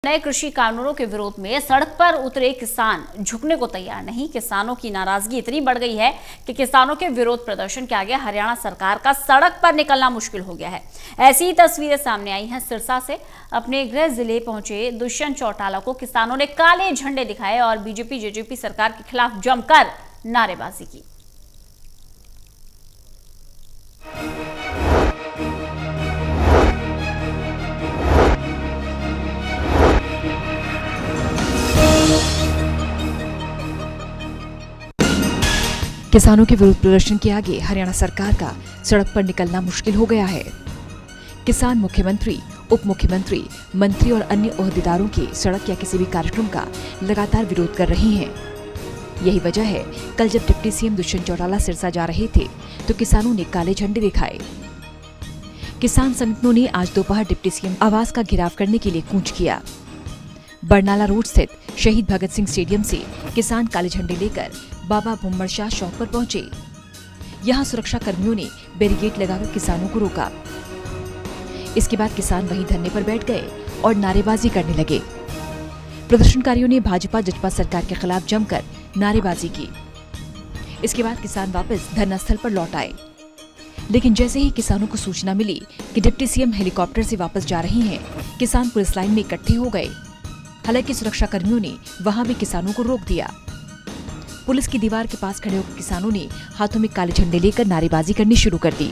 नए कृषि कानूनों के विरोध में सड़क पर उतरे किसान झुकने को तैयार नहीं। किसानों की नाराजगी इतनी बढ़ गई है कि किसानों के विरोध प्रदर्शन के आगे हरियाणा सरकार का सड़क पर निकलना मुश्किल हो गया है। ऐसी ही तस्वीरें सामने आई हैं सिरसा से। अपने गृह जिले पहुंचे दुष्यंत चौटाला को किसानों ने काले झंडे दिखाए और बीजेपी जेजेपी सरकार के खिलाफ जमकर नारेबाजी की। किसानों के विरोध प्रदर्शन के आगे हरियाणा सरकार का सड़क पर निकलना मुश्किल हो गया है। किसान मुख्यमंत्री, उप मुख्यमंत्री, मंत्री और अन्य ओहदेदारों के सड़क या किसी भी कार्यक्रम का लगातार विरोध कर रहे हैं। यही वजह है कल जब डिप्टी सीएम दुष्यंत चौटाला सिरसा जा रहे थे तो किसानों ने काले झंडे दिखाए। किसान संगठनों ने आज दोपहर डिप्टी सीएम आवास का घेराव करने के लिए कूच किया। बरनाला रोड स्थित शहीद भगत सिंह स्टेडियम से किसान काले झंडे लेकर बाबा भुम्मड़ शाह चौक पर पहुंचे। यहां सुरक्षा कर्मियों ने बैरिकेड लगाकर किसानों को रोका। इसके बाद किसान वहीं धरने पर बैठ गए और नारेबाजी करने लगे। प्रदर्शनकारियों ने भाजपा जजपा सरकार के खिलाफ जमकर नारेबाजी की। इसके बाद किसान वापस धरना स्थल पर लौट आए। लेकिन जैसे ही किसानों को सूचना मिली कि डिप्टी सीएम हेलीकॉप्टर से वापस जा रहे हैं, किसान पुलिस लाइन में इकट्ठे हो गए। हालांकि सुरक्षा कर्मियों ने वहां भी किसानों को रोक दिया। पुलिस की दीवार के पास खड़े होकर किसानों ने हाथों में काले झंडे लेकर नारेबाजी करनी शुरू कर दी।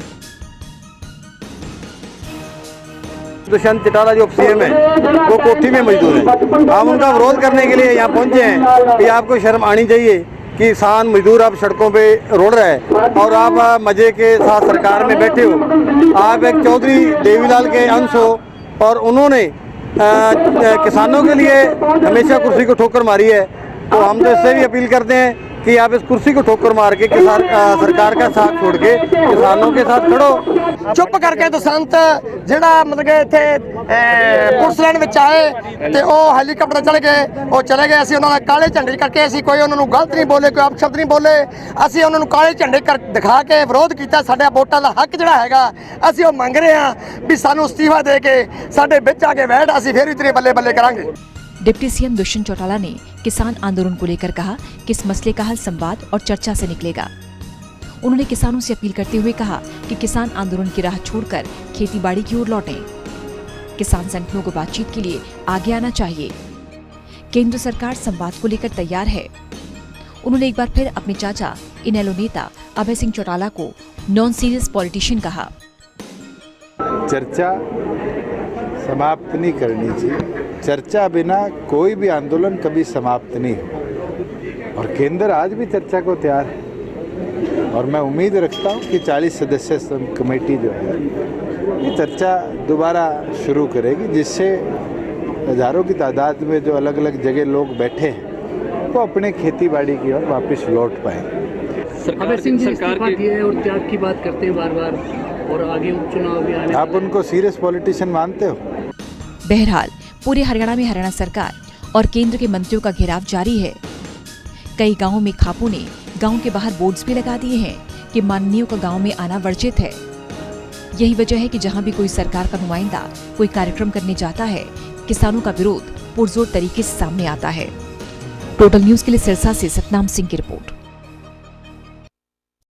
दुष्यंत चौटाला जो सीएम है वो कोठी में मजदूर है। हम उनका विरोध करने के लिए यहाँ पहुंचे हैं कि आपको शर्म आनी चाहिए कि किसान मजदूर आप सड़कों पे रोड रहे हैं और आप मजे के साथ सरकार में बैठे हो। आप एक चौधरी देवीलाल के अंश हो और उन्होंने किसानों के लिए हमेशा कुर्सी को ठोकर मारी है। तो हम तो इससे भी अपील करते हैं कि आप इस कुर्सी को ठोकर मार के किसान सरकार का साथ छोड़ के किसानों के साथ खड़ो। चुप करके तो संत ਜਿਹੜਾ मतलब ਇੱਥੇ ਪੁਲਿਸ ਲਾਈਨ ਵਿੱਚ ਆਏ ਤੇ ਉਹ ਹੈਲੀਕਾਪਟਰ ਚਲੇ ਗਏ, ਉਹ ਚਲੇ ਗਏ। ਅਸੀਂ ਉਹਨਾਂ ਦਾ ਕਾਲੇ ਝੰਡੇ ਕਰਕੇ ਅਸੀਂ ਕੋਈ ਉਹਨਾਂ ਨੂੰ ਗਲਤ ਨਹੀਂ ਬੋਲੇ, ਕੋਈ ਅਪਸ਼ਬਦ ਨਹੀਂ ਬੋਲੇ। ਅਸੀਂ ਉਹਨਾਂ ਨੂੰ ਕਾਲੇ ਝੰਡੇ ਦਿਖਾ ਕੇ ਵਿਰੋਧ ਕੀਤਾ। ਸਾਡੇ ਵੋਟਾਂ ਦਾ ਹੱਕ ਜਿਹੜਾ ਹੈਗਾ ਅਸੀਂ ਉਹ ਮੰਗ ਰਹੇ ਹਾਂ ਵੀ ਸਾਨੂੰ ਅਸਤੀਫਾ ਦੇ ਕੇ ਸਾਡੇ ਵਿੱਚ ਆ ਕੇ ਬੈਠ, ਅਸੀਂ ਫੇਰ ਵੀ ਤੇਰੇ ਬੱਲੇ ਬੱਲੇ ਕਰਾਂਗੇ। डिप्टी सीएम दुष्यंत चौटाला ने किसान आंदोलन को लेकर कहा कि इस मसले का हल संवाद और चर्चा से निकलेगा। उन्होंने किसानों से अपील करते हुए कहा कि किसान आंदोलन की राह छोड़कर खेतीबाड़ी की ओर लौटें। किसान संगठनों को बातचीत के लिए आगे आना चाहिए। केंद्र सरकार संवाद को लेकर तैयार है। उन्होंने एक बार फिर अपने चाचा इनेलो नेता अभय सिंह चौटाला को नॉन सीरियस पॉलिटिशियन कहा। चर्चा समाप्त नहीं करनी चाहिए। चर्चा बिना कोई भी आंदोलन कभी समाप्त नहीं हो और केंद्र आज भी चर्चा को तैयार है और मैं उम्मीद रखता हूं कि 40 सदस्य कमेटी जो है ये चर्चा दोबारा शुरू करेगी, जिससे हजारों की तादाद में जो अलग अलग जगह लोग बैठे हैं वो अपने खेती बाड़ी की ओर वापस लौट पाए। अभय सिंह जी इस्तीफा दिए और त्याग की बात करते हैं बार बार और आगे उपचुनाव भी आने। आप उनको सीरियस पॉलिटिशियन मानते हो? बहरहाल पूरे हरियाणा में हरियाणा सरकार और केंद्र के मंत्रियों का घेराव जारी है। कई गांवों में खापों ने गांव के बाहर बोर्ड्स भी लगा दिए हैं कि माननीयों का गांव में आना वर्जित है। यही वजह है कि जहां भी कोई सरकार का नुमाइंदा कोई कार्यक्रम करने जाता है, किसानों का विरोध पुरजोर तरीके से सामने आता है। टोटल न्यूज के लिए सिरसा से सतनाम सिंह की रिपोर्ट।